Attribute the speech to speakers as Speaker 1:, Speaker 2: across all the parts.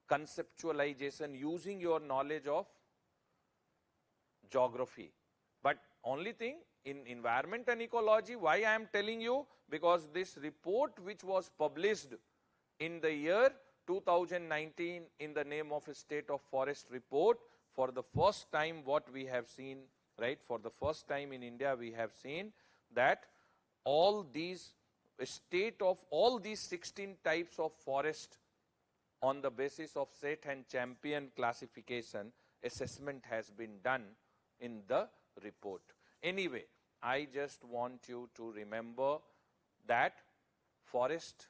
Speaker 1: conceptualization using your knowledge of geography. But only thing in environment and ecology, why I am telling you, because this report which was published in the year 2019 in the name of a state of forest report, for the first time what we have seen, right, for the first time in India we have seen that all these state of all these 16 types of forest on the basis of SET and champion classification assessment has been done in the report. Anyway, I just want you to remember that forest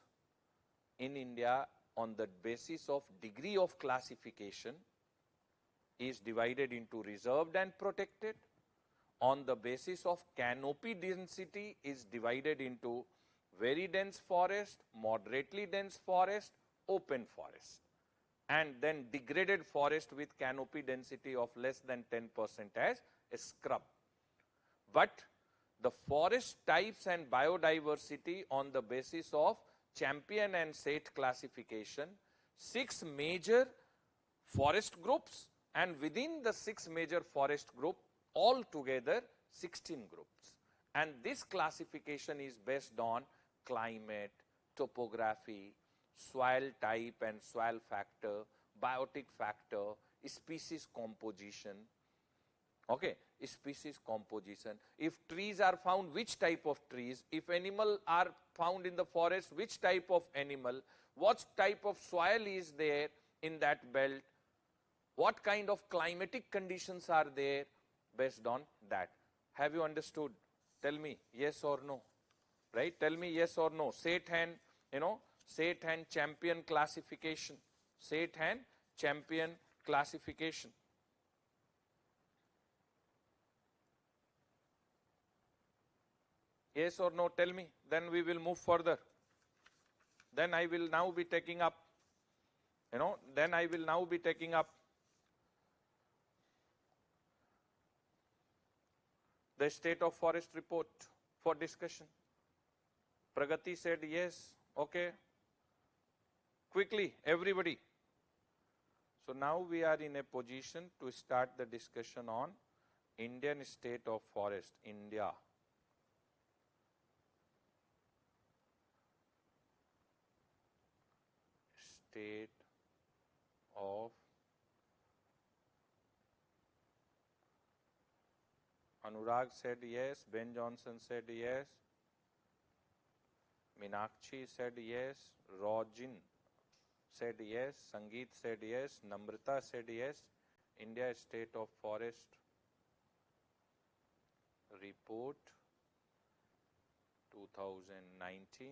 Speaker 1: in India on the basis of degree of classification is divided into reserved and protected. On the basis of canopy density is divided into very dense forest, moderately dense forest, open forest, and then degraded forest with canopy density of less than 10% as a scrub. But the forest types and biodiversity on the basis of champion and SET classification, 6 major forest groups, and within the 6 major forest group, altogether 16 groups. And this classification is based on climate, topography, soil type and soil factor, biotic factor, species composition. Okay, species composition. If trees are found, which type of trees? If animal are found in the forest, which type of animal? What type of soil is there in that belt? What kind of climatic conditions are there? Based on that. Have you understood? Tell me yes or no. Right? Tell me yes or no. SET and, SET and champion classification. SET and champion classification. Yes or no, tell me. Then we will move further. Then I will now be taking up, then I will now be taking up the state of forest report for discussion. Pragati said yes. Okay. Quickly, everybody. So now we are in a position to start the discussion on Indian state of forest, India. State of Anurag said yes, Ben Johnson said yes, Meenakshi said yes, Rojin said yes, Sangeet said yes, Namrata said yes. India State of Forest Report 2019.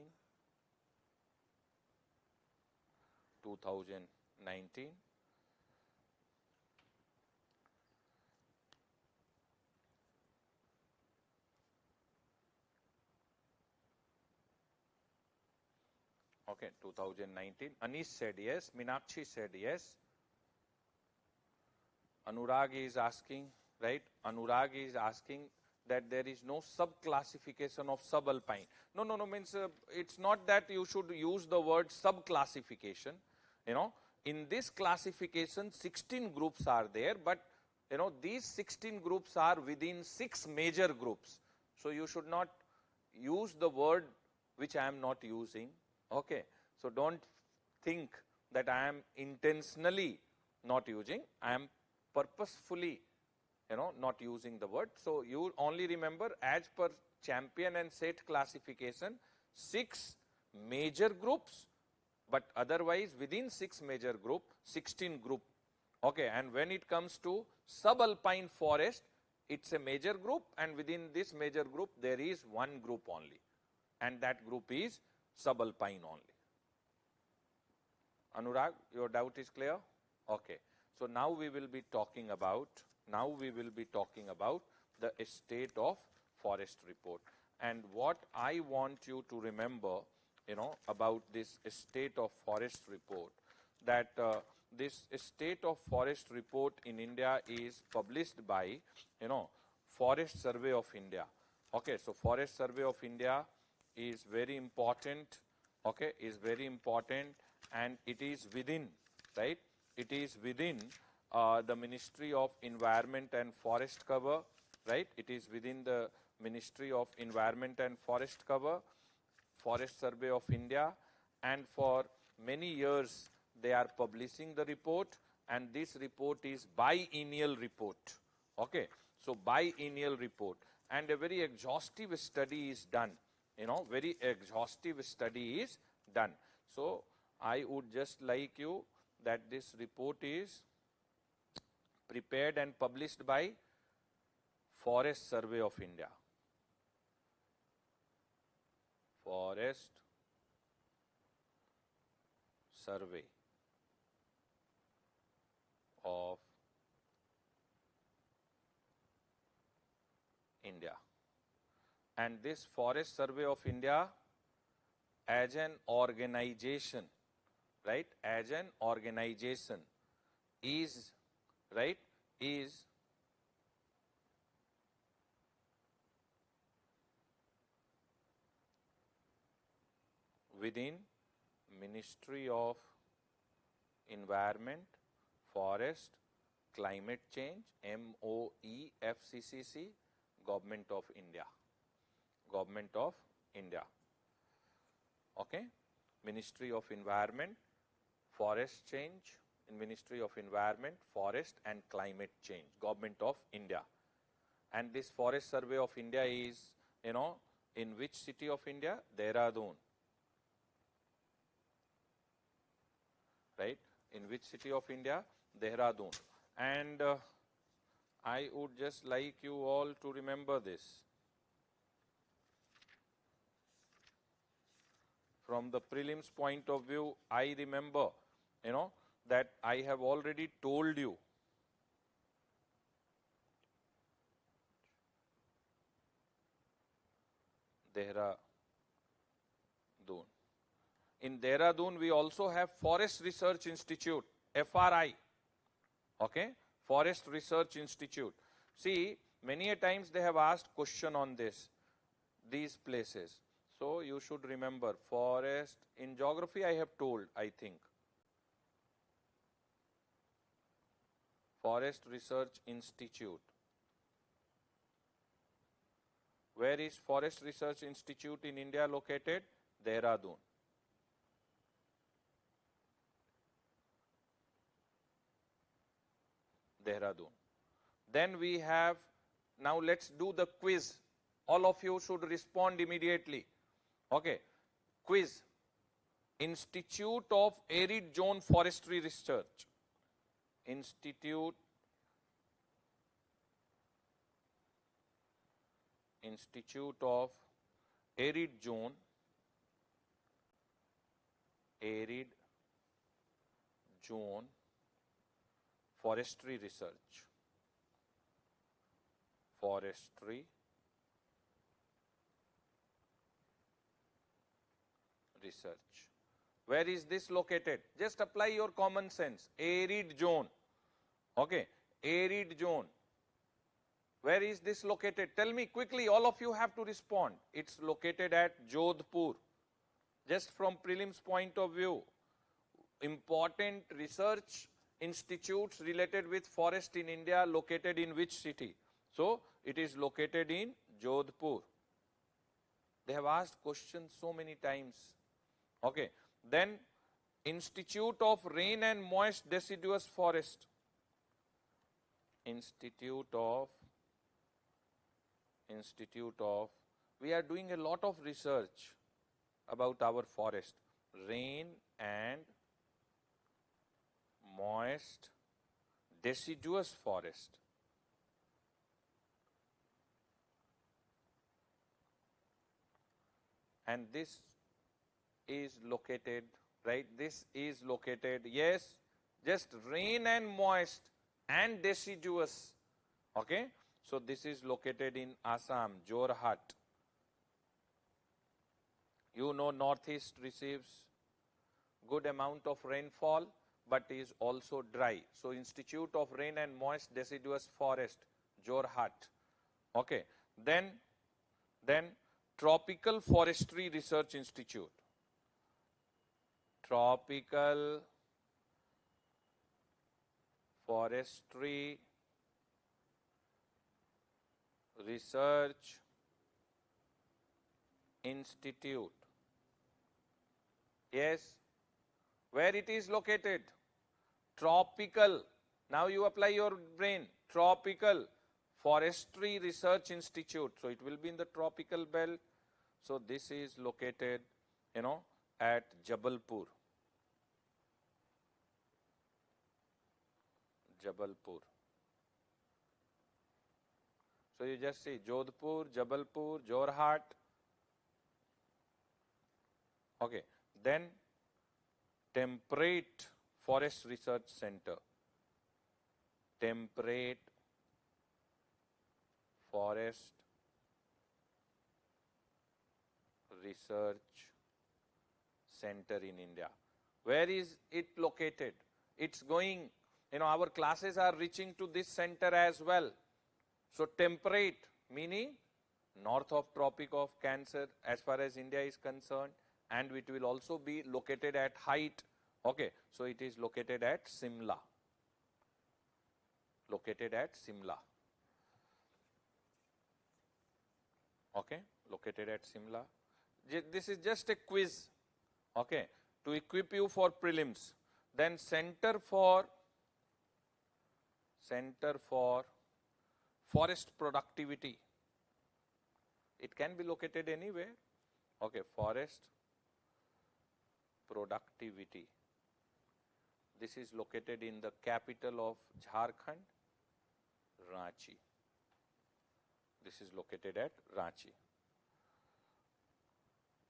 Speaker 1: Okay, 2019. Anish said yes. Meenakshi said yes. Anurag is asking, right? Anurag is asking that there is no sub-classification of subalpine. No, means it's not that you should use the word sub-classification. In this classification, 16 groups are there, but, these 16 groups are within 6 major groups. So you should not use the word which I am not using. Okay. So don't think that I am intentionally not using. I am purposefully, not using the word. So you only remember, as per champion and SET classification, 6 major groups, but otherwise within 6 major group, 16 group. Okay, and when it comes to subalpine forest, it's a major group, and within this major group there is one group only, and that group is subalpine only. Anurag, your doubt is clear? Okay. So now we will be talking about the state of forest report. And what I want you to remember, about this state of forest report, that this state of forest report in India is published by, Forest Survey of India. Okay, so Forest Survey of India is very important, okay, is very important, and it is within, right, it is within the Ministry of Environment and Forest Cover, right? It is within the Ministry of Environment and Forest Cover, Forest Survey of India, and for many years they are publishing the report, and this report is biennial report. Okay, so biennial report, and a very exhaustive study is done. Very exhaustive study is done. So I would just like you that this report is prepared and published by Forest Survey of India. Forest Survey of India. And this Forest Survey of India as an organization, right, as an organization is, right, is within Ministry of Environment, Forest, Climate Change, MOEFCCC, Government of India. Government of India. Okay, Ministry of Environment, Forest Change, in Ministry of Environment, Forest and Climate Change, Government of India. And this Forest Survey of India is, in which city of India? Dehradun. Right? In which city of India? Dehradun. And I would just like you all to remember this. From the prelims point of view, I remember, that I have already told you Dehradun. In Dehradun, we also have Forest Research Institute, FRI. Okay, Forest Research Institute. See, many a times they have asked question on these places. So you should remember forest. In geography, I have told, I think. Forest Research Institute. Where is Forest Research Institute in India located? Dehradun. Dehradun. Then we have, now let's do the quiz. All of you should respond immediately. Okay, quiz. Institute of Arid Zone Forestry Research. Institute of Arid Zone Forestry Research. Forestry Research. Where is this located? Just apply your common sense. Arid zone. Okay, arid zone. Where is this located? Tell me quickly, all of you have to respond. It's located at Jodhpur. Just from prelims point of view, important research institutes related with forest in India located in which city? So, it is located in Jodhpur. They have asked questions so many times. Okay. Then, Institute of Rain and Moist Deciduous Forest. Institute of, we are doing a lot of research about our forest. Rain and moist deciduous forest. And this is located, right? This is located, yes, just rain and moist and deciduous. Okay. So this is located in Assam, Jorhat. You know, Northeast receives good amount of rainfall, but is also dry. So Institute of Rain and Moist Deciduous Forest, Jorhat. Okay. Then Tropical Forestry Research Institute. Tropical Forestry Research Institute. Yes. Where it is located? Tropical. Now you apply your brain. Tropical Forestry Research Institute. So it will be in the tropical belt. So this is located, at Jabalpur. Jabalpur. So you just see Jodhpur, Jabalpur, Jorhat. Okay. Then Temperate Forest Research Center. Temperate Forest Research Center in India. Where is it located? It's going, our classes are reaching to this center as well. So temperate meaning north of Tropic of Cancer as far as India is concerned, and it will also be located at height. Okay, so it is located at Simla. Located at Simla. Okay, located at Simla. This is just a quiz, okay, to equip you for prelims. Then Center for Forest Productivity. It can be located anywhere. Okay, Forest Productivity. This is located in the capital of Jharkhand, Ranchi. This is located at Ranchi.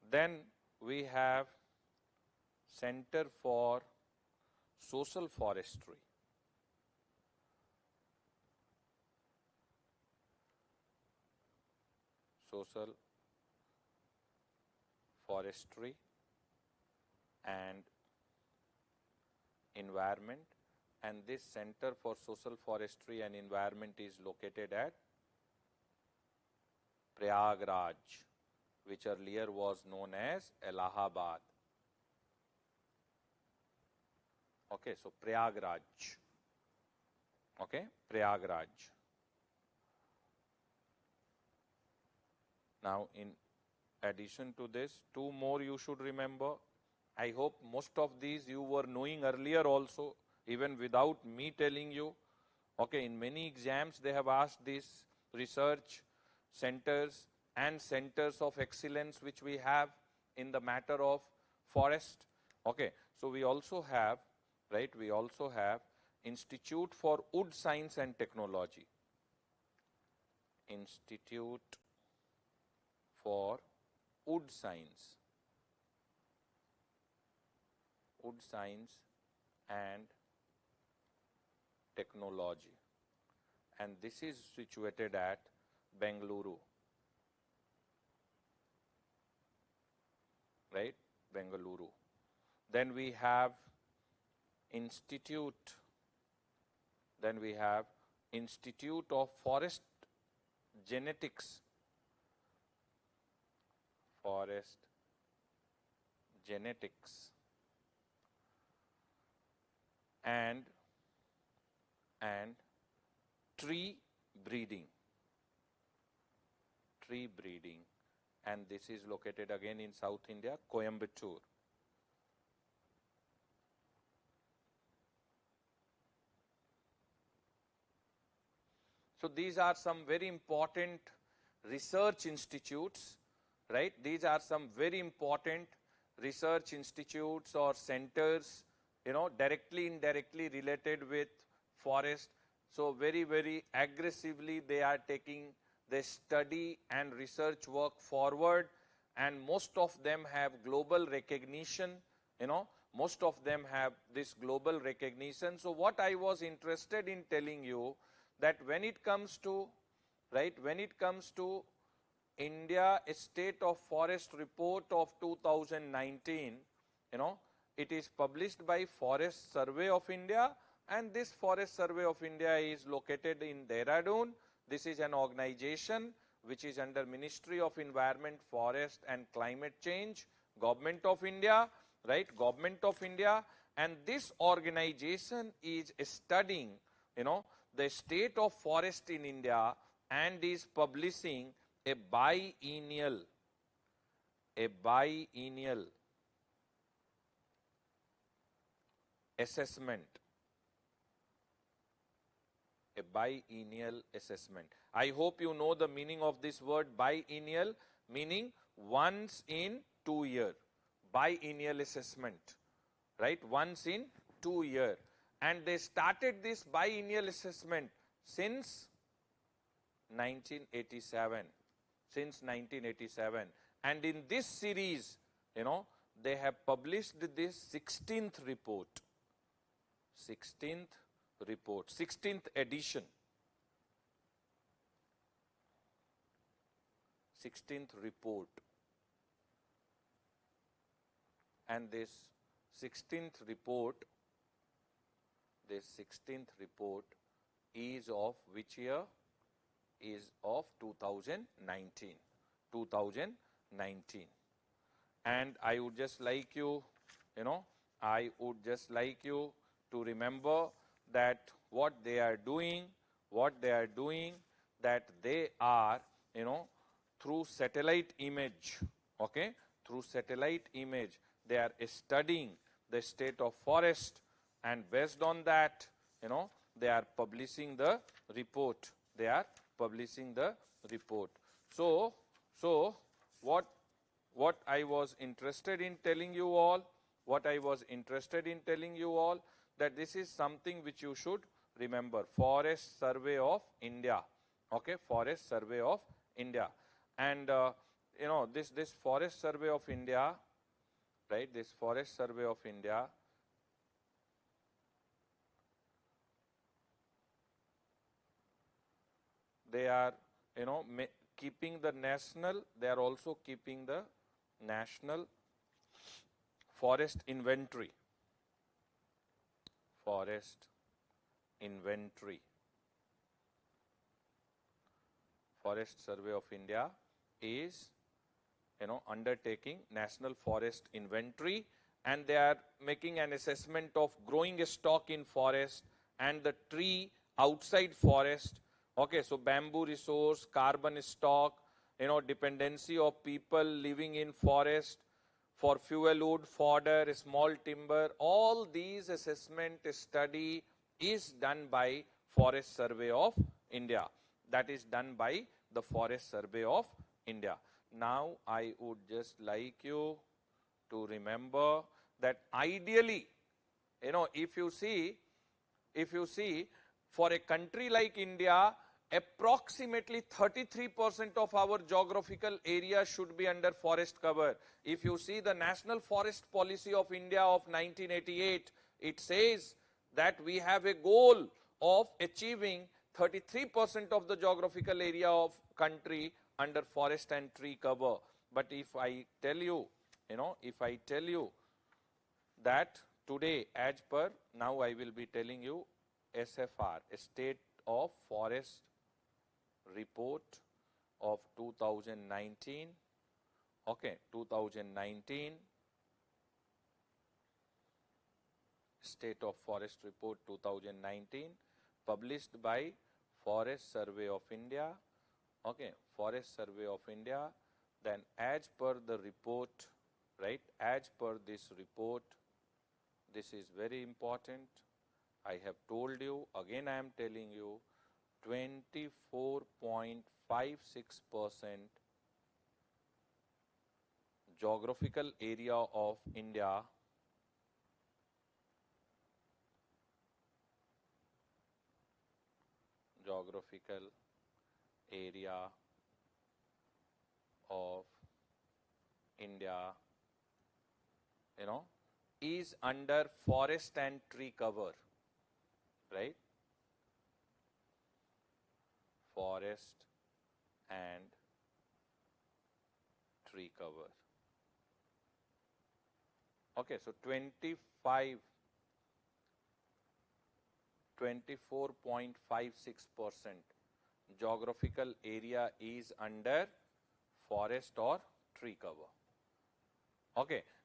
Speaker 1: Then we have Center for Social Forestry. Social Forestry and Environment, and this Center for Social Forestry and Environment is located at Prayagraj, which earlier was known as Allahabad. Okay, so Prayagraj. Okay, Prayagraj. Now, in addition to this, two more you should remember. I hope most of these you were knowing earlier also, even without me telling you. Okay, in many exams they have asked these research centers and centers of excellence which we have in the matter of forest. Okay, so we also have, right, we also have Institute for Wood Science and Technology. Institute for Wood Science. Wood Science and Technology, and this is situated at Bengaluru, right, Bengaluru. Then we have Institute of Forest Genetics, Forest Genetics and tree breeding, and this is located again in South India, Coimbatore. So these are some very important research institutes, right? These are some very important research institutes or centers, directly, indirectly related with forest. So very, very aggressively they are taking the study and research work forward, and most of them have global recognition, most of them have this global recognition. So what I was interested in telling you, that when it comes to, right, when it comes to India State of Forest Report of 2019, it is published by Forest Survey of India, and this Forest Survey of India is located in Dehradun. This is an organization which is under Ministry of Environment, Forest and Climate Change, Government of India, right, Government of India, and this organization is studying, the state of forest in India and is publishing a biennial assessment. A biennial assessment. I hope you know the meaning of this word biennial, meaning once in 2 years. Biennial assessment, right? Once in 2 years. And they started this biennial assessment since 1987. Since 1987. And in this series, they have published this 16th report. 16th edition. 16th report. And this 16th report is of which year? Is of 2019. 2019. And I would just like you, to remember that what they are doing, that they are, through satellite image, through satellite image, they are studying the state of forest, and based on that, they are publishing the report. So what I was interested in telling you all, that this is something which you should remember. Forest Survey of India. Forest Survey of India. And this Forest Survey of India, right? This Forest Survey of India, they are, keeping the national, they are also keeping the national forest inventory. Forest Survey of India is, undertaking national forest inventory, and they are making an assessment of growing stock in forest and the tree outside forest. So bamboo resource, carbon stock, dependency of people living in forest for fuel wood, fodder, small timber, all these assessment study is done by Forest Survey of India. That is done by the Forest Survey of India. Now I would just like you to remember that ideally, if you see, for a country like India, approximately 33% of our geographical area should be under forest cover. If you see the National Forest Policy of India of 1988, it says that we have a goal of achieving 33% of the geographical area of country under forest and tree cover. But if I tell you, that today, as per, now I will be telling you SFR, State of Forest Report of 2019, 2019, State of Forest Report 2019, published by Forest Survey of India, Forest Survey of India. Then as per the report, right, as per this report, this is very important. I have told you, again I am telling you, 24.56% geographical area of India is under forest and tree cover, right? Forest and tree cover. So 24.56% geographical area is under forest or tree cover.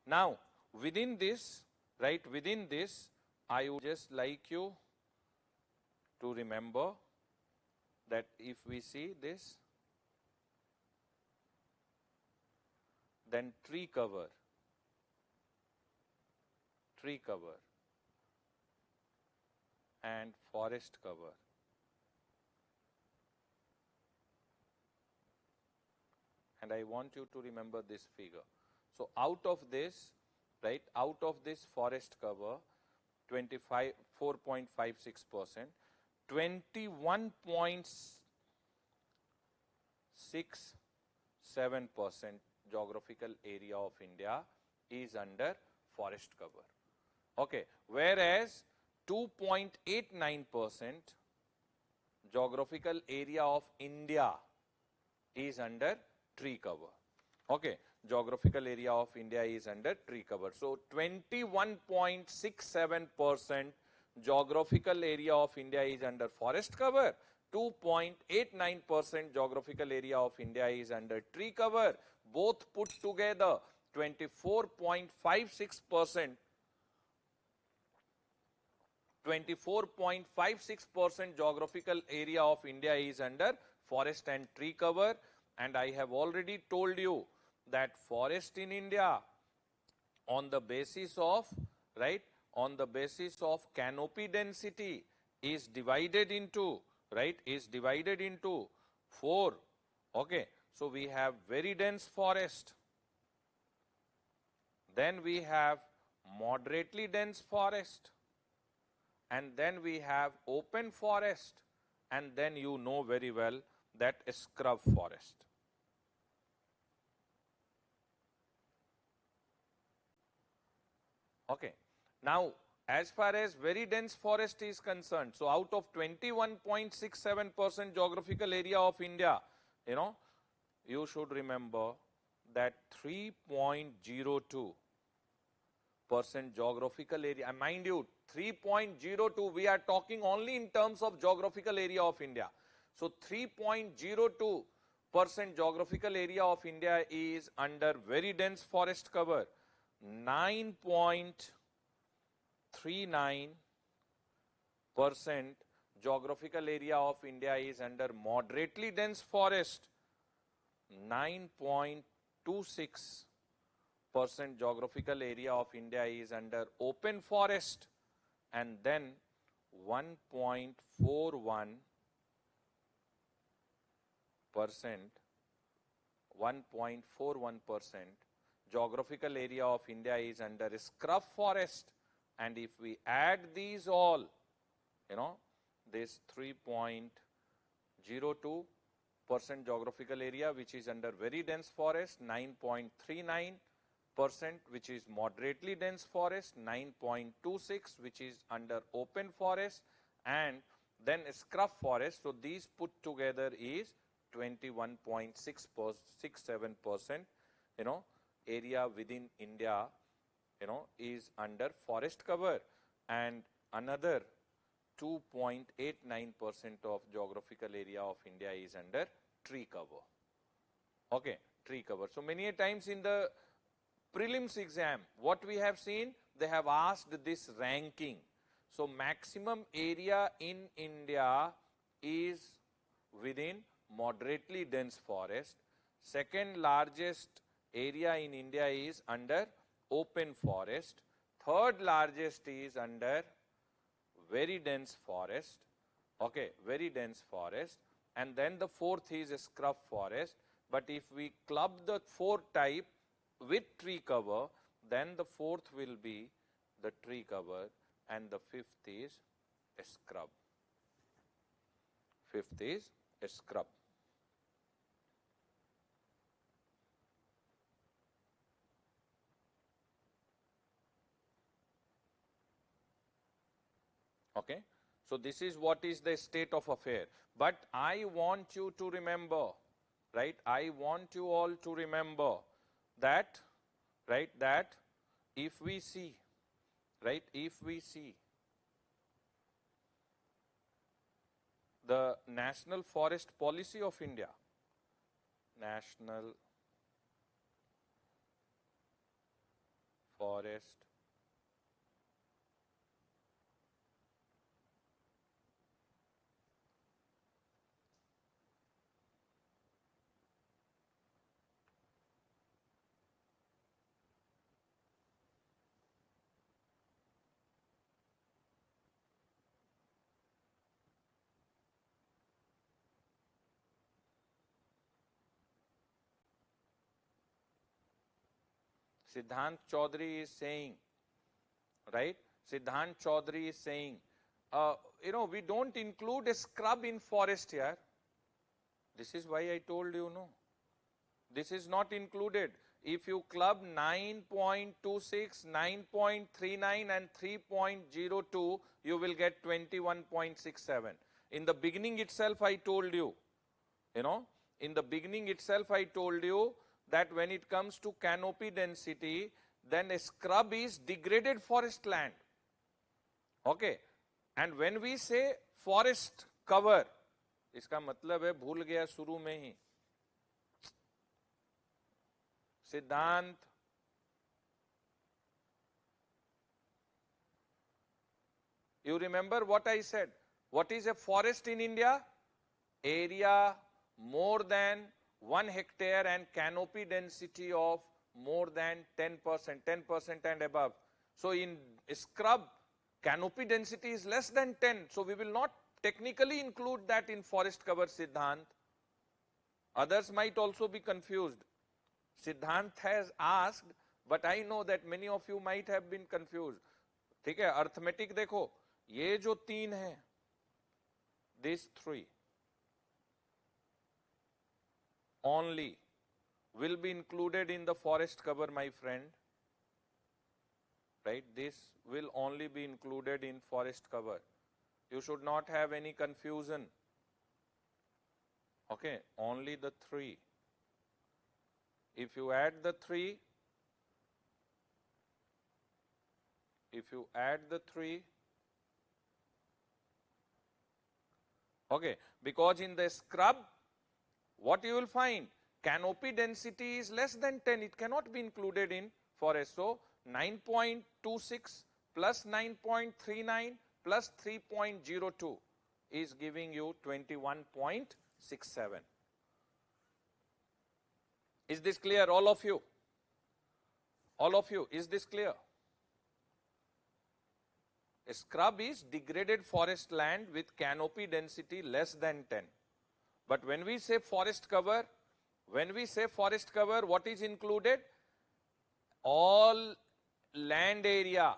Speaker 1: Now within this right, within this, I would just like you to remember that if we see this, then tree cover, and forest cover. And I want you to remember this figure. So out of this, right, out of this forest cover, 4.56%, 21.67% geographical area of India is under forest cover. Okay, whereas 2.89% geographical area of India is under tree cover. Okay, geographical area of India is under tree cover. So 21.67% geographical area of India is under forest cover. 2.89% geographical area of India is under tree cover. Both put together 24.56%. 24.56% geographical area of India is under forest and tree cover. And I have already told you that forest in India, on the basis of, right, on the basis of canopy density, is divided into, right, is divided into 4. Okay, so we have very dense forest, then we have moderately dense forest, and then we have open forest, and then you know very well that scrub forest. Okay. Now, as far as very dense forest is concerned, so out of 21.67% geographical area of India, you know, you should remember that 3.02% geographical area, and mind you, 3.02, we are talking only in terms of geographical area of India. So 3.02% geographical area of India is under very dense forest cover. 9.39% geographical area of India is under moderately dense forest. 9.26% geographical area of India is under open forest, and then 1.41% geographical area of India is under scrub forest. And if we add these all, you know, this 3.02% geographical area which is under very dense forest, 9.39% which is moderately dense forest, 9.26 which is under open forest, and then scrub forest. So these put together is 21.67%, you know, area within India, you know, is under forest cover, and another 2.89% of geographical area of India is under tree cover. Okay, tree cover. So many a times in the prelims exam, what we have seen, they have asked this ranking. So maximum area in India is within moderately dense forest. Second largest area in India is under open forest. Third largest is under very dense forest. Okay, very dense forest. And then the fourth is scrub forest. But if we club the four type with tree cover, then the fourth will be the tree cover, and the fifth is a scrub. Fifth is a scrub. Okay. So this is what is the state of affair. But I want you to remember, right, I want you all to remember that, right, that if we see, right, if we see the National Forest Policy of India, National Forest Siddhant Chaudhary is saying, right? Siddhant Chaudhary is saying, we don't include a scrub in forest here. This is why I told you, no. This is not included. If you club 9.26, 9.39 and 3.02, you will get 21.67. In the beginning itself, I told you, in the beginning itself, I told you that when it comes to canopy density, then a scrub is degraded forest land. Okay. And when we say forest cover, इसका मतलब है भूल गया शुरू में ही. सिद्धांत, you remember what I said? What is a forest in India? Area more than 1 hectare and canopy density of more than 10%, 10% and above. So in scrub, canopy density is less than 10. So we will not technically include that in forest cover, Siddhant. Others might also be confused. Siddhant has asked, but I know that many of you might have been confused. ठीक है, arithmetic देखो, ये जो 3 है, these 3 only will be included in the forest cover, my friend. Right? This will only be included in forest cover. You should not have any confusion. Okay, only the 3. If you add the 3, okay, because in the scrub, what you will find? Canopy density is less than 10. It cannot be included in forest. So 9.26 plus 9.39 plus 3.02 is giving you 21.67. Is this clear, all of you? All of you, is this clear? A scrub is degraded forest land with canopy density less than 10. But when we say forest cover, what is included? All land area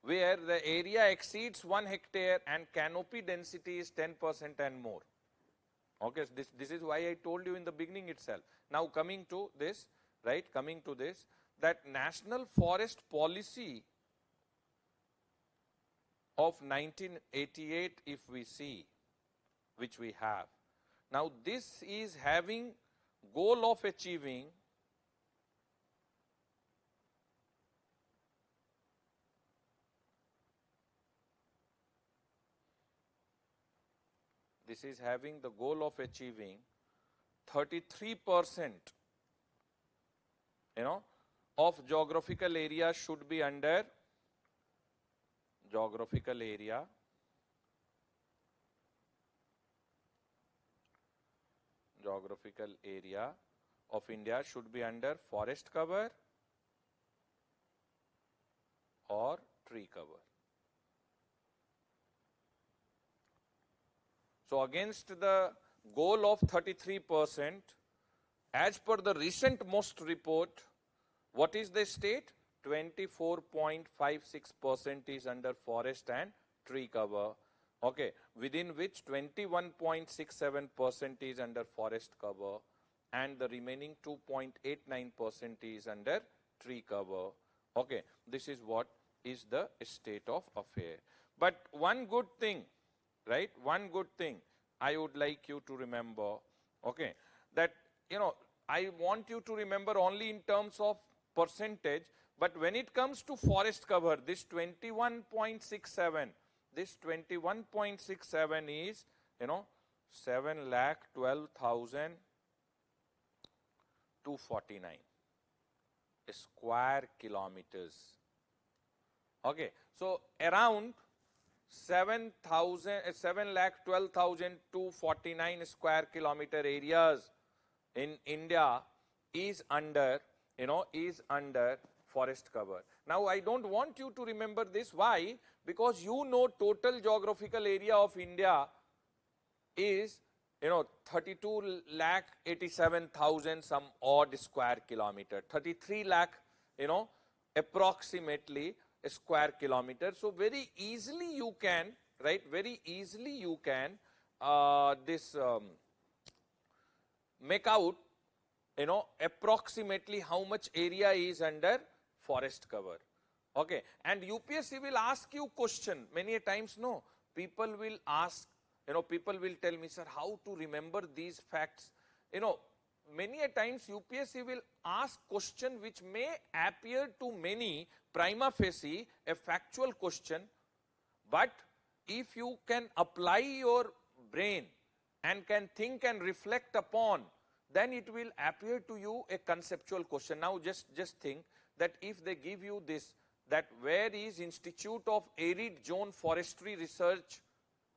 Speaker 1: where the area exceeds 1 hectare and canopy density is 10% and more. Okay, this is why I told you in the beginning itself. Now coming to this, right, that National Forest Policy of 1988, if we see, which we have. Now this is having goal of achieving this is having the goal of achieving 33%, of geographical area should be under geographical area of India should be under forest cover or tree cover. So against the goal of 33%, as per the recent most report, what is the state? 24.56% is under forest and tree cover. Okay, within which 21.67% is under forest cover and the remaining 2.89% is under tree cover. Okay, this is what is the state of affair. But one good thing, right, one good thing I would like you to remember, okay, that, I want you to remember only in terms of percentage, but when it comes to forest cover, this 21.67, this 21.67 is, 7,12,249 square kilometers. Okay, so around 7,12,249 square kilometer areas in India is under, forest cover. Now, I don't want you to remember this. Why? Because total geographical area of India is, 32,87,000 some odd square kilometer, 33 lakh approximately a square kilometer. So very easily you can, right, very easily you can make out, approximately how much area is under forest cover. Okay, and UPSC will ask you question many a times. No, people will ask, people will tell me, sir, how to remember these facts? Many a times UPSC will ask question which may appear to many prima facie a factual question, but if you can apply your brain and can think and reflect upon, then it will appear to you a conceptual question. Now just think that if they give you this, that where is Institute of Arid Zone Forestry Research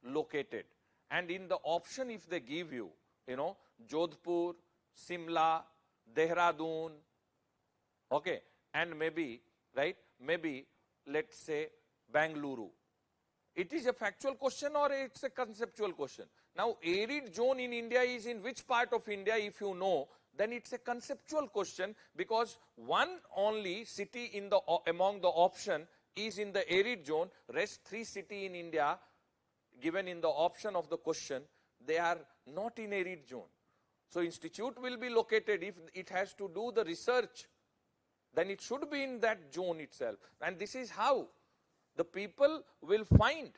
Speaker 1: located, and in the option if they give you, Jodhpur, Simla, Dehradun, okay, and maybe, right, maybe let's say Bangalore. It is a factual question or it's a conceptual question. Now, arid zone in India is in which part of India? If you know, then it's a conceptual question, because one only city in the among the option is in the arid zone. Rest 3 cities in India given in the option of the question, they are not in arid zone. So institute will be located, if it has to do the research, then it should be in that zone itself. And this is how the people will find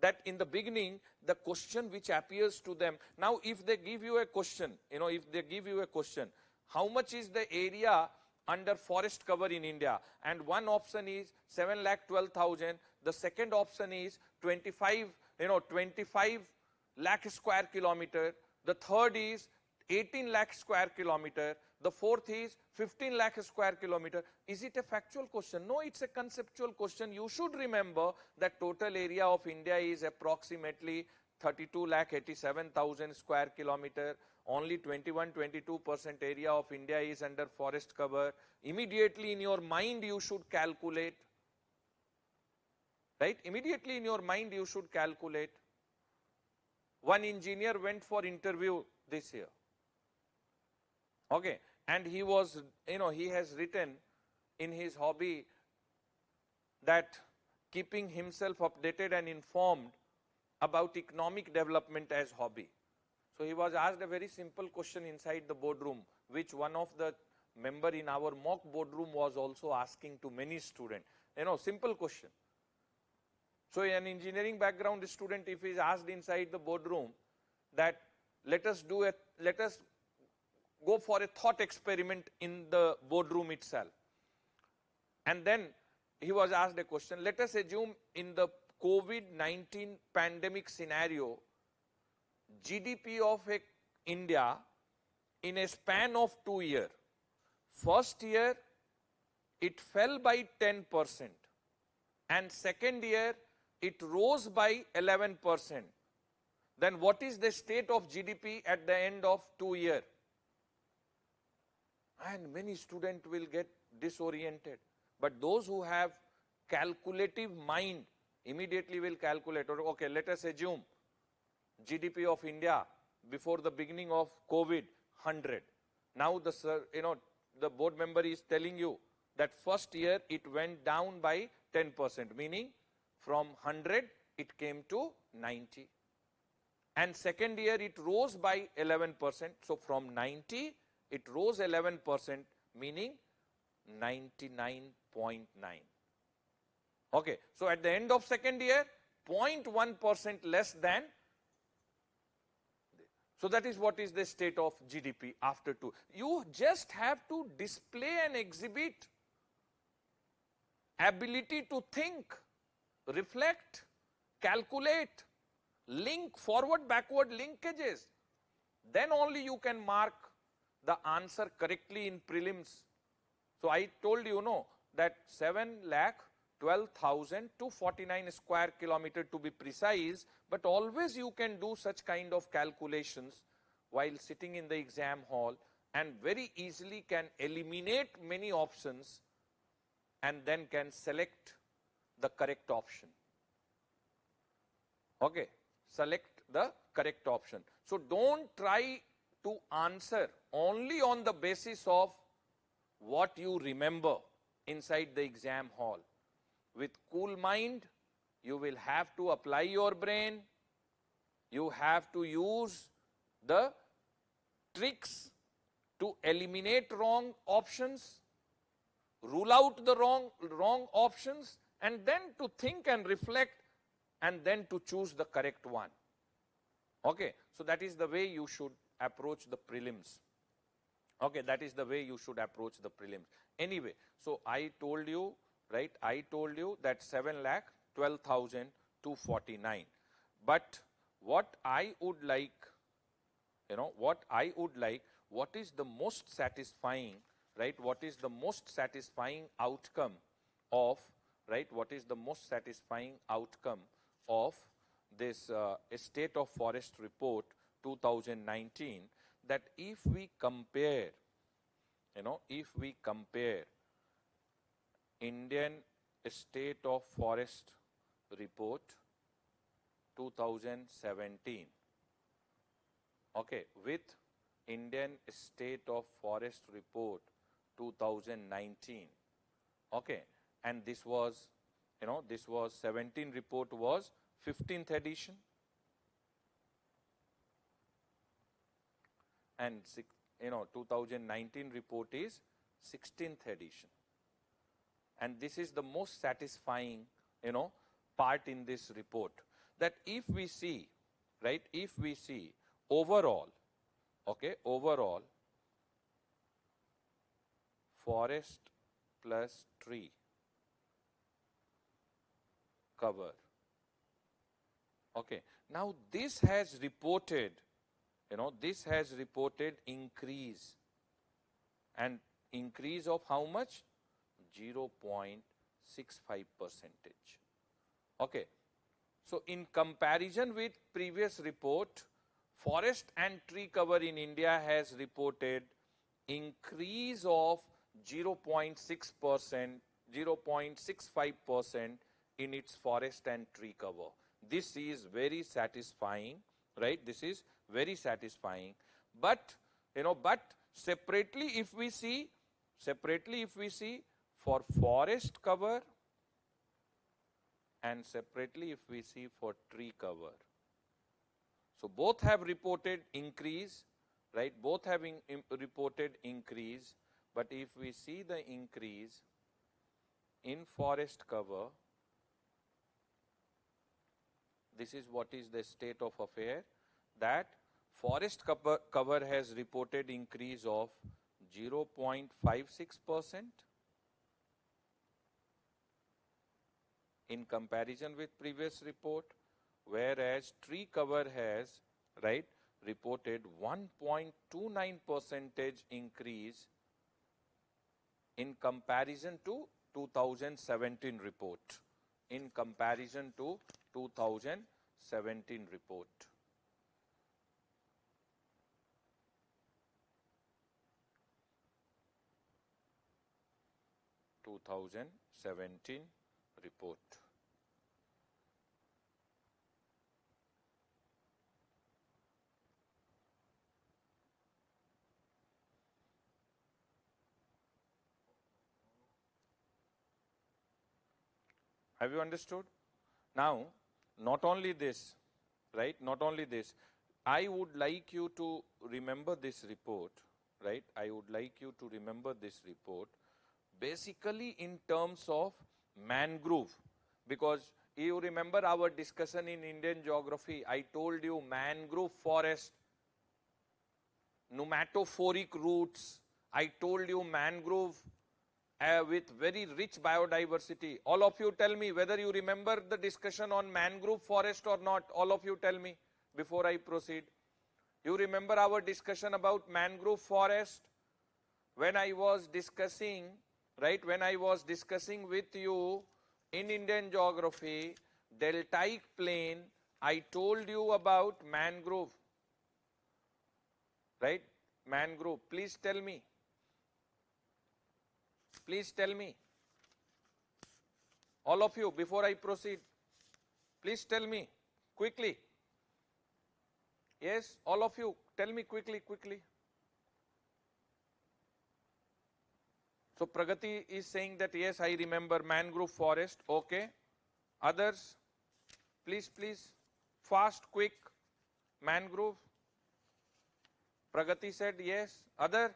Speaker 1: that in the beginning, the question which appears to them. Now, if they give you a question, if they give you a question, how much is the area under forest cover in India? And one option is 7,12,000. The second option is 25 lakh square kilometer. The third is 18 lakh square kilometer. The fourth is 15 lakh square kilometer. Is it a factual question? No, it's a conceptual question. You should remember that total area of India is approximately 32 lakh 87,000 square kilometer. Only 21-22% area of India is under forest cover. Immediately in your mind you should calculate, right? Immediately in your mind you should calculate. One engineer went for interview this year. Okay, and he was, he has written in his hobby that keeping himself updated and informed about economic development as hobby. So he was asked a very simple question inside the boardroom, which one of the member in our mock boardroom was also asking to many students. Simple question. So an engineering background student, if he is asked inside the boardroom that let us go for a thought experiment in the boardroom itself. And then he was asked a question, let us assume in the COVID-19 pandemic scenario, GDP of India in a span of 2 years. First year, it fell by 10%. And second year, it rose by 11%. Then what is the state of GDP at the end of 2 years? And many students will get disoriented. But those who have calculative mind immediately will calculate, okay, let us assume GDP of India before the beginning of COVID, 100. Now the board member is telling you that first year it went down by 10%, meaning from 100 it came to 90. And second year it rose by 11%. So from 90 it rose 11%, meaning 99.9. Okay, so at the end of second year, 0.1% less than. So that is what is the state of GDP after 2. You just have to display and exhibit ability to think, reflect, calculate, link, forward, backward linkages. Then only you can mark the answer correctly in prelims. So I told you, that 7,12,249 square kilometer to be precise, but always you can do such kind of calculations while sitting in the exam hall and very easily can eliminate many options and then can select the correct option. Okay, select the correct option. So don't try to answer only on the basis of what you remember inside the exam hall. With cool mind, you will have to apply your brain. You have to use the tricks to eliminate wrong options, rule out the wrong options, and then to think and reflect, and then to choose the correct one. Okay, so that is the way you should approach the prelims. Okay, that is the way you should approach the prelims. Anyway, so I told you, right, I told you that 7,12,249. But what I would like, what is the most satisfying, right, what is the most satisfying outcome of, right, what is the most satisfying outcome of this State of Forest Report 2019, that if we compare, if we compare Indian State of Forest Report 2017, okay, with Indian State of Forest Report 2019, okay, and this was, this was 17 report was 15th edition, and 2019 report is 16th edition. And this is the most satisfying, part in this report, that if we see, right, if we see overall, okay, overall forest plus tree cover, okay, now this has reported, this has reported increase, and increase of how much? 0.65%. Okay. So in comparison with previous report, forest and tree cover in India has reported increase of 0.6%, 0.65% in its forest and tree cover. This is very satisfying, right? This is very satisfying. But, but separately if we see for forest cover and separately if we see for tree cover, so both have reported increase, right? Both have reported increase, but if we see the increase in forest cover, this is what is the state of affair, that forest cover has reported increase of 0.56% in comparison with previous report, whereas tree cover has, right, reported 1.29% increase in comparison to 2017 report, in comparison to 2017 report. Report. Have you understood? Now, not only this, right, not only this, I would like you to remember this report, right, I would like you to remember this report basically in terms of mangrove, because you remember our discussion in Indian geography, I told you mangrove forest, pneumatophoric roots, I told you mangrove with very rich biodiversity. All of you tell me whether you remember the discussion on mangrove forest or not. All of you tell me before I proceed. You remember our discussion about mangrove forest when I was discussing, right, when I was discussing with you in Indian geography, deltaic plain, I told you about mangrove, right, mangrove. Please tell me. Please tell me. All of you, before I proceed, please tell me quickly. Yes, all of you, tell me quickly. So Pragati is saying that yes, I remember mangrove forest. Okay. Others, please, fast, quick. Mangrove. Pragati said yes. Other?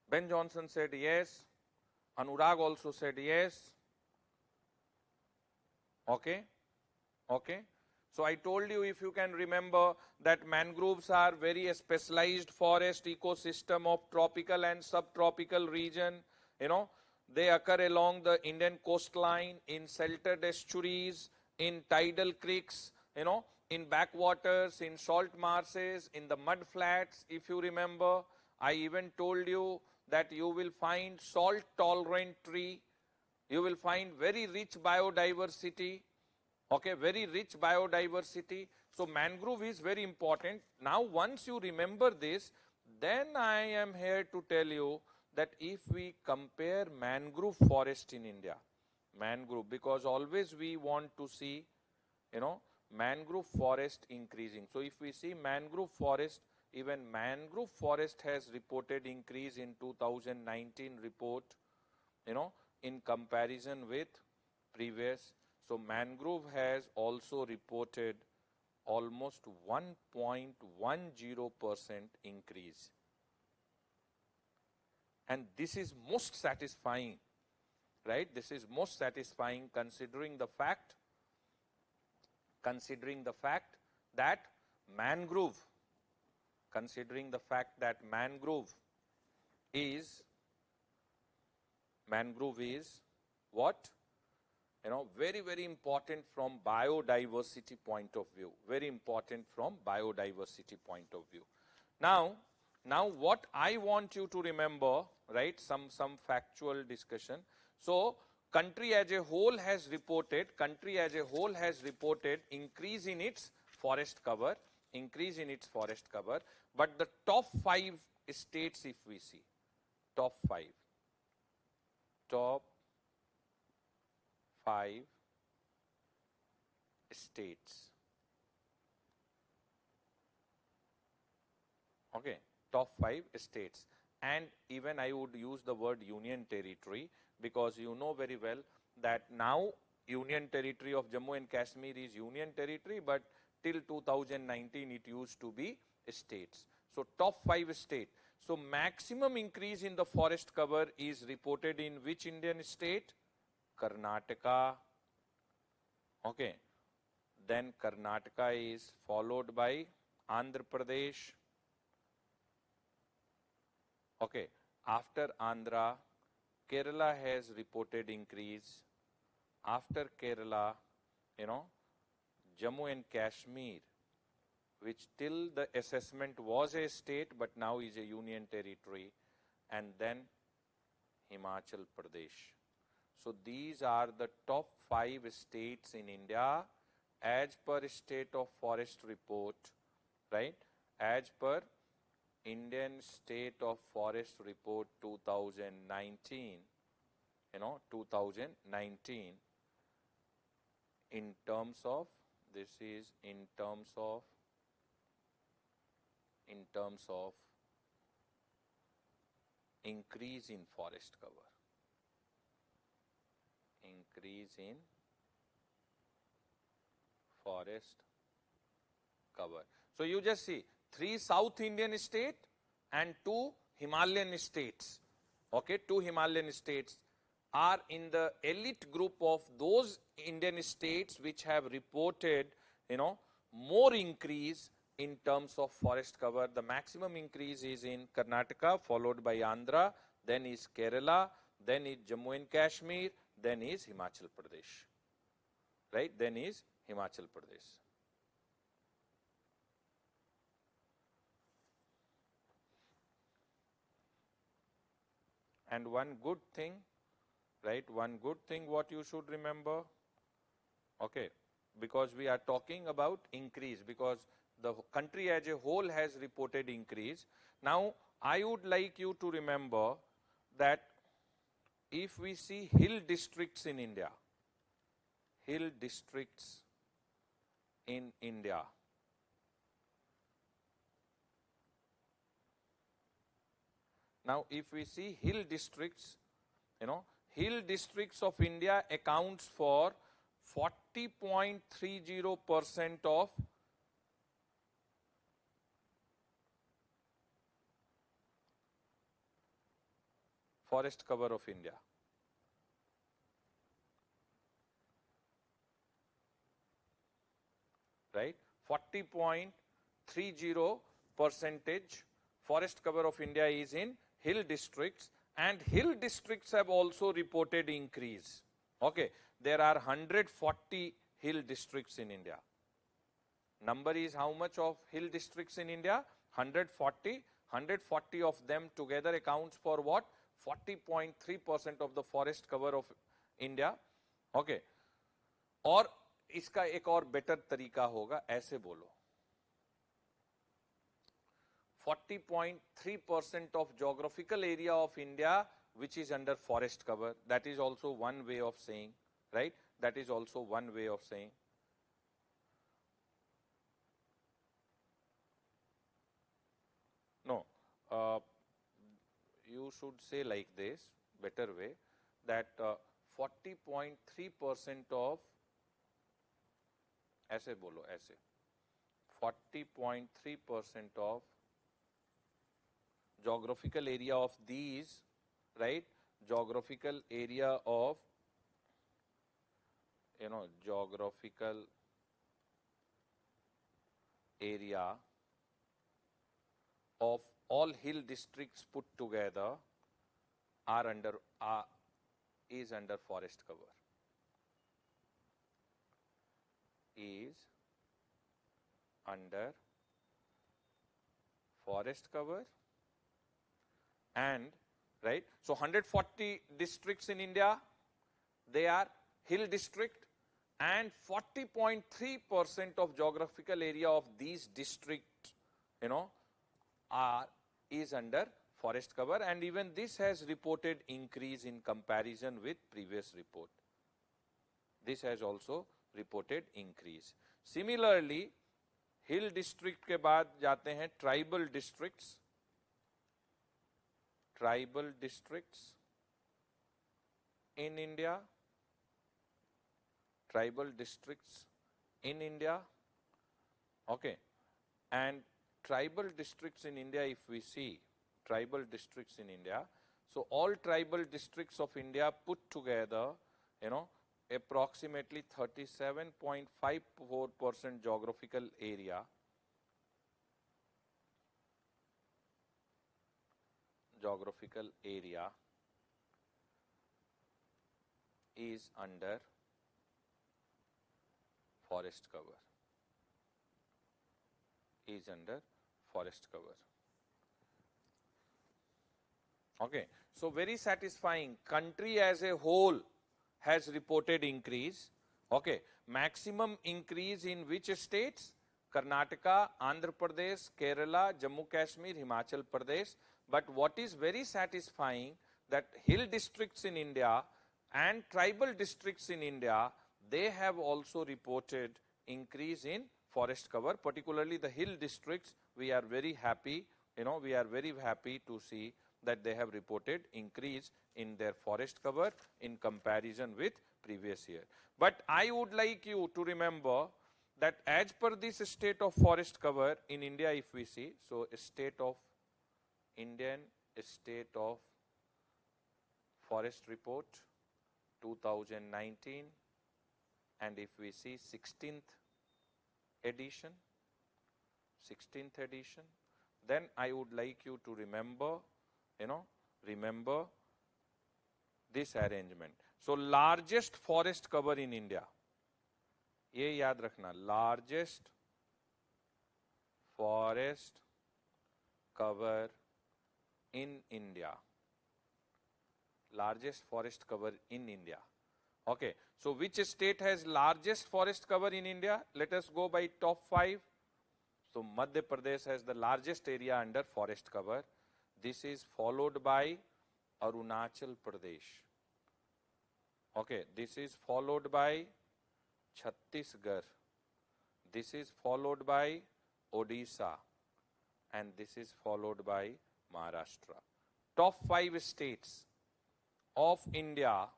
Speaker 1: Ben Johnson said yes. Anurag also said yes. Okay. Okay. So I told you, if you can remember, that mangroves are very specialized forest ecosystem of tropical and subtropical region. They occur along the Indian coastline, in sheltered estuaries, in tidal creeks, in backwaters, in salt marshes, in the mud flats. If you remember, I even told you that you will find salt tolerant tree, you will find very rich biodiversity. Okay, very rich biodiversity. So mangrove is very important. Now once you remember this, then I am here to tell you that if we compare mangrove forest in India, mangrove, because always we want to see, mangrove forest increasing. So if we see mangrove forest, even mangrove forest has reported increase in 2019 report, in comparison with previous. So mangrove has also reported almost 1.10% increase. And this is most satisfying, right? This is most satisfying considering the fact that mangrove, is what? Very, very important from biodiversity point of view. Very important from biodiversity point of view. Now what I want you to remember, right? Some factual discussion. So country as a whole has reported increase in its forest cover, but the top 5 states, if we see, top 5 states. Okay, top 5 states. And even I would use the word union territory, because you know very well that now union territory of Jammu and Kashmir is union territory, but till 2019 it used to be states. So top 5 states. So maximum increase in the forest cover is reported in which Indian state? Karnataka. Okay. Then Karnataka is followed by Andhra Pradesh. Okay. After Andhra, Kerala has reported increase. After Kerala, Jammu and Kashmir, which till the assessment was a state but now is a union territory, and then Himachal Pradesh. So these are the top 5 states in India as per State of Forest report, right? As per Indian State of Forest report 2019, 2019, in terms of, this is in terms of increase in forest cover. Increase in forest cover. So you just see 3 South Indian states and 2 Himalayan states. Okay, 2 Himalayan states are in the elite group of those Indian states which have reported, more increase in terms of forest cover. The maximum increase is in Karnataka, followed by Andhra, then is Kerala, then is Jammu and Kashmir, then is Himachal Pradesh, right? Then is Himachal Pradesh. And one good thing, right? One good thing what you should remember, okay, because we are talking about increase, because the country as a whole has reported increase. Now, I would like you to remember that if we see hill districts in India, Now if we see hill districts, hill districts of India accounts for 40.30% of forest cover of India. Right? 40.30% forest cover of India is in hill districts, and hill districts have also reported increase. Okay, there are 140 hill districts in India. Number is how much of hill districts in India? 140. 140 of them together accounts for what? 40.3% of the forest cover of India. Okay. और इसका एक और better तरीका होगा, ऐसे बोलो 40.3% of geographical area of India which is under forest cover. That is also one way of saying, right? That is also one way of saying. No, you should say like this, better way, that 40.3% of, ऐसे बोलो ऐसे, 40.3% of geographical area of these, right? Geographical area of, geographical area of all hill districts put together is under forest cover. Is under forest cover, and right, so 140 districts in India, they are hill district, and 40.3% of geographical area of these districts, is under forest cover, and even this has reported increase in comparison with previous report. This has also reported increase. Similarly, hill district के बाद जाते हैं tribal districts. Tribal districts in India. Tribal districts in India. Okay, and tribal districts in India, if we see tribal districts in India, so all tribal districts of India put together, approximately 37.54% geographical area. Geographical area is under forest cover. Is under forest cover. Okay, so very satisfying. Country as a whole has reported increase. Okay, maximum increase in which states? Karnataka, Andhra Pradesh, Kerala, Jammu Kashmir, Himachal Pradesh. But what is very satisfying, that hill districts in India and tribal districts in India, they have also reported increase in forest cover, particularly the hill districts. We are very happy, we are very happy to see that they have reported increase in their forest cover in comparison with previous year. But I would like you to remember that as per this state of forest cover in India, if we see, so state of Indian State of Forest Report 2019, and if we see 16th edition, then I would like you to remember, remember this arrangement. So largest forest cover in India, ये याद रखना, largest forest cover in India, largest forest cover in India. Okay, so which state has largest forest cover in India? Let us go by top 5. So Madhya Pradesh has the largest area under forest cover. This is followed by Arunachal Pradesh. Okay, this is followed by Chhattisgarh. This is followed by Odisha, and this is followed by Maharashtra. top 5 states of India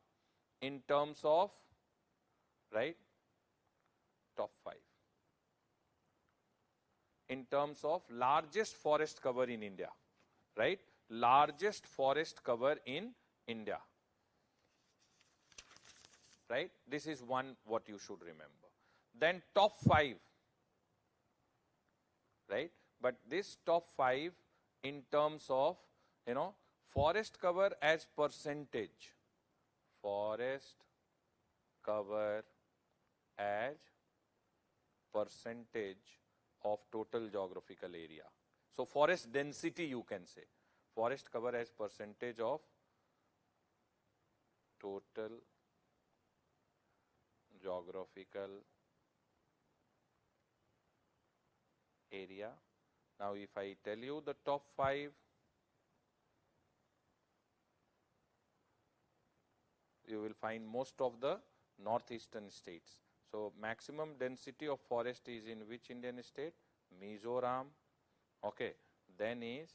Speaker 1: in terms of, right, top 5 in terms of largest forest cover in India, right, largest forest cover in India, right. This is one what you should remember. Then top 5, right, but this top 5 in terms of, forest cover as percentage, forest cover as percentage of total geographical area. So forest density, you can say, forest cover as percentage of total geographical area. Now if I tell you the top 5, you will find most of the northeastern states. So maximum density of forest is in which Indian state? Mizoram. Okay. Then is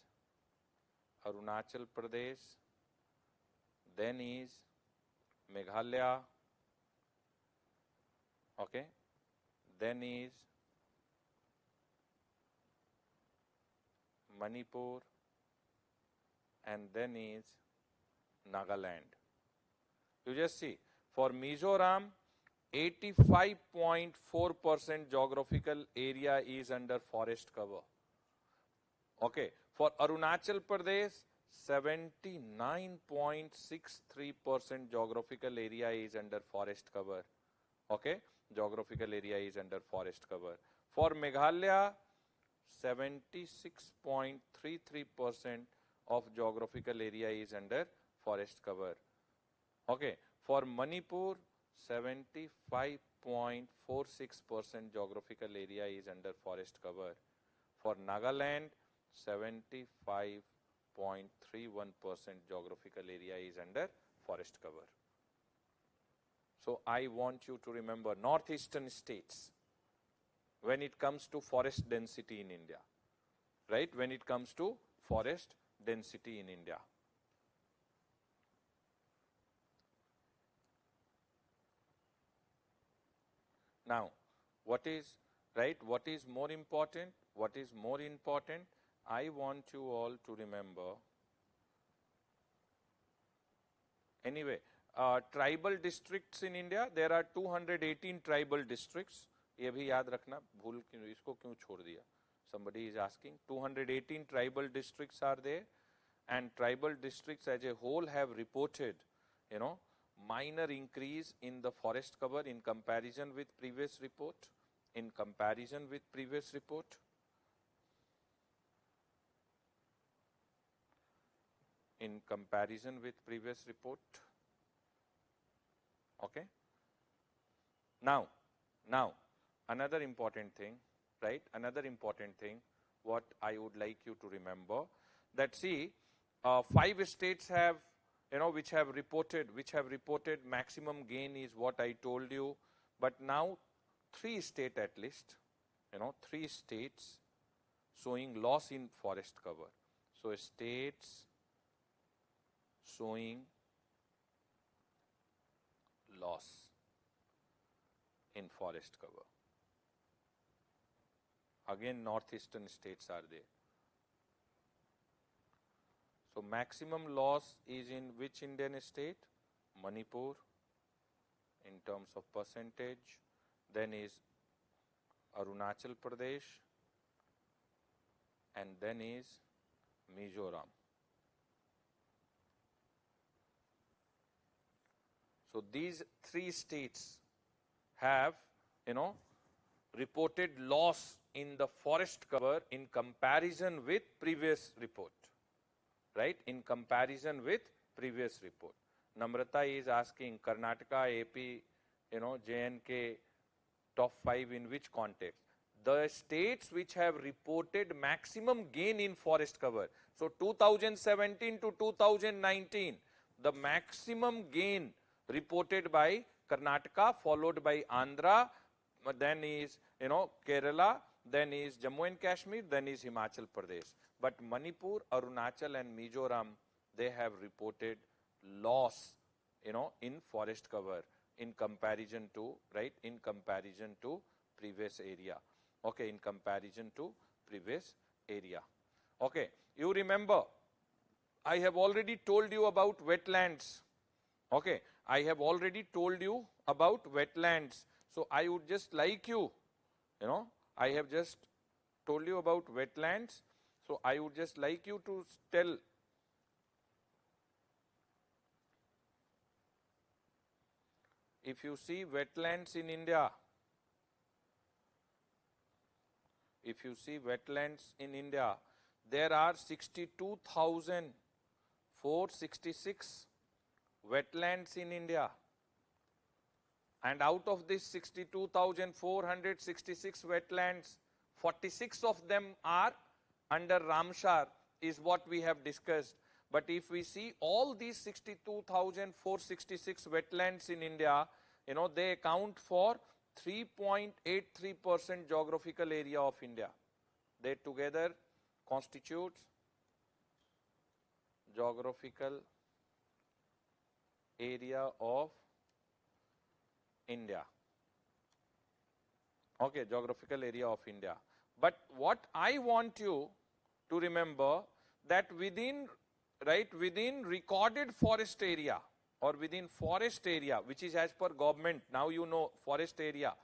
Speaker 1: Arunachal Pradesh. Then is Meghalaya. Okay. Then is Manipur. And then is Nagaland. You just see, for Mizoram, 85.4% geographical area is under forest cover. Okay. For Arunachal Pradesh, 79.63% geographical area is under forest cover. Okay. Geographical area is under forest cover. For Meghalaya, 76.33% of geographical area is under forest cover. Okay. For Manipur, 75.46% geographical area is under forest cover. For Nagaland, 75.31% geographical area is under forest cover. So I want you to remember northeastern states when it comes to forest density in India, right? When it comes to forest density in India. Now, what is, right, what is more important? What is more important? I want you all to remember. Anyway, tribal districts in India, there are 218 tribal districts. ये भी याद रखना, भूल क्यों, इसको क्यों छोड़ दिया? Somebody is asking. 218 tribal districts are there, and tribal districts as a whole have reported, minor increase in the forest cover in comparison with previous report. In comparison with previous report. In comparison with previous report. Okay. Now, another important thing, right? Another important thing, what I would like you to remember, that see, 5 states have, which have reported maximum gain is what I told you, but now 3 states at least, 3 states showing loss in forest cover. So states showing loss in forest cover. Again, northeastern states are there. So maximum loss is in which Indian state? Manipur in terms of percentage. Then is Arunachal Pradesh, and then is Mizoram. So these 3 states have, reported loss in the forest cover in comparison with previous report, right? In comparison with previous report. Namrata is asking Karnataka, AP, J&K top 5 in which context? The states which have reported maximum gain in forest cover. So 2017 to 2019, the maximum gain reported by Karnataka, followed by Andhra, then is, Kerala, then is Jammu and Kashmir, then is Himachal Pradesh. But Manipur, Arunachal and Mizoram, they have reported loss, in forest cover in comparison to, right, in comparison to previous area. Okay, in comparison to previous area. Okay, you remember, I have already told you about wetlands. Okay, I have already told you about wetlands. So I would just like you, I have just told you about wetlands. So I would just like you to tell if you see wetlands in India, if you see wetlands in India, there are 62,466 wetlands in India. And out of this 62,466 wetlands, 46 of them are under Ramsar, is what we have discussed. But if we see all these 62,466 wetlands in India, they account for 3.83% geographical area of India. They together constitutes geographical area of India. Okay, geographical area of India. But what I want you to remember, that within recorded forest area, or within forest area, which is as per government, now you know forest area,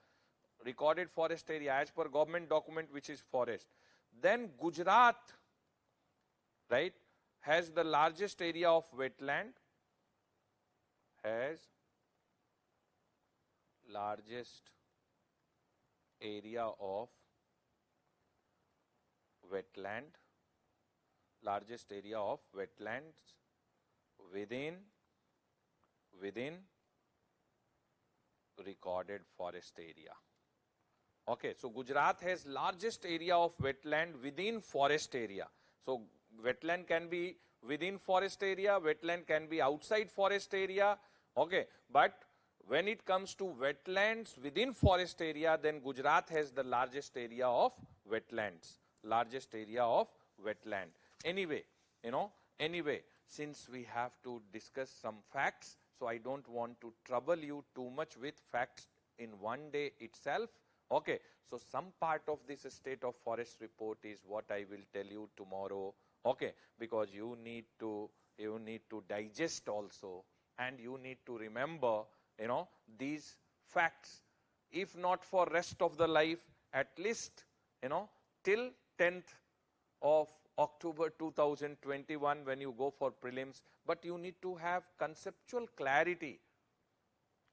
Speaker 1: recorded forest area as per government document, which is forest. Then Gujarat, right, has the largest area of wetland, has largest area of wetland, largest area of wetlands within recorded forest area. Okay, so Gujarat has largest area of wetland within forest area. So wetland can be within forest area, wetland can be outside forest area. Okay, but when it comes to wetlands within forest area, then Gujarat has the largest area of wetlands, largest area of wetland. Anyway, since we have to discuss some facts, so I don't want to trouble you too much with facts in one day itself. Okay, so some part of this state of forest report is what I will tell you tomorrow. Okay, because you need to digest also, and you need to remember, these facts, if not for rest of the life, at least, till 10th of October 2021 when you go for prelims. But you need to have conceptual clarity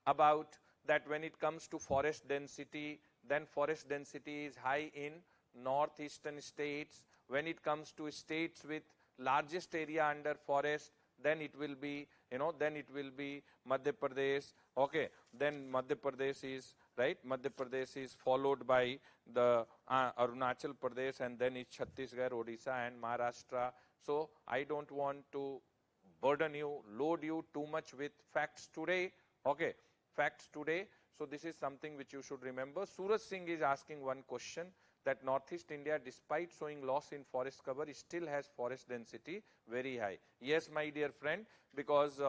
Speaker 1: about that. When it comes to forest density, then forest density is high in northeastern states. When it comes to states with largest area under forest, then it will be, Madhya Pradesh. Okay, then Madhya Pradesh is, right, Madhya Pradesh is followed by the Arunachal Pradesh, and then it's Chhattisgarh, Odisha and Maharashtra. So I don't want to burden you, load you too much with facts today. Okay, facts today. So this is something which you should remember. Suraj Singh is asking one question, that Northeast India, despite showing loss in forest cover, still has forest density very high. Yes, my dear friend, because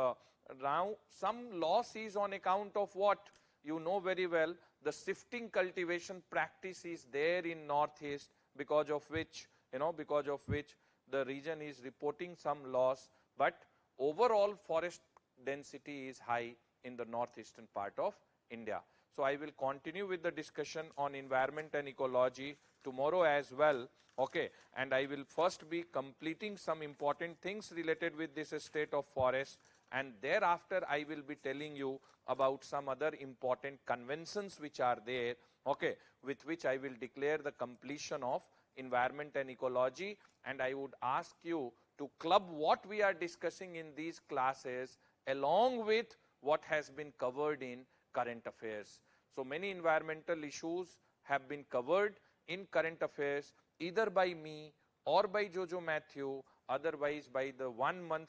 Speaker 1: now some loss is on account of what? You know very well, the shifting cultivation practice is there in Northeast, because of which, the region is reporting some loss. But overall forest density is high in the northeastern part of India. So I will continue with the discussion on environment and ecology tomorrow as well. Okay, and I will first be completing some important things related with this state of forest, and thereafter I will be telling you about some other important conventions which are there, okay, with which I will declare the completion of environment and ecology. And I would ask you to club what we are discussing in these classes along with what has been covered in current affairs. So many environmental issues have been covered in current affairs, either by me or by Jojo Matthew, otherwise by the 1 month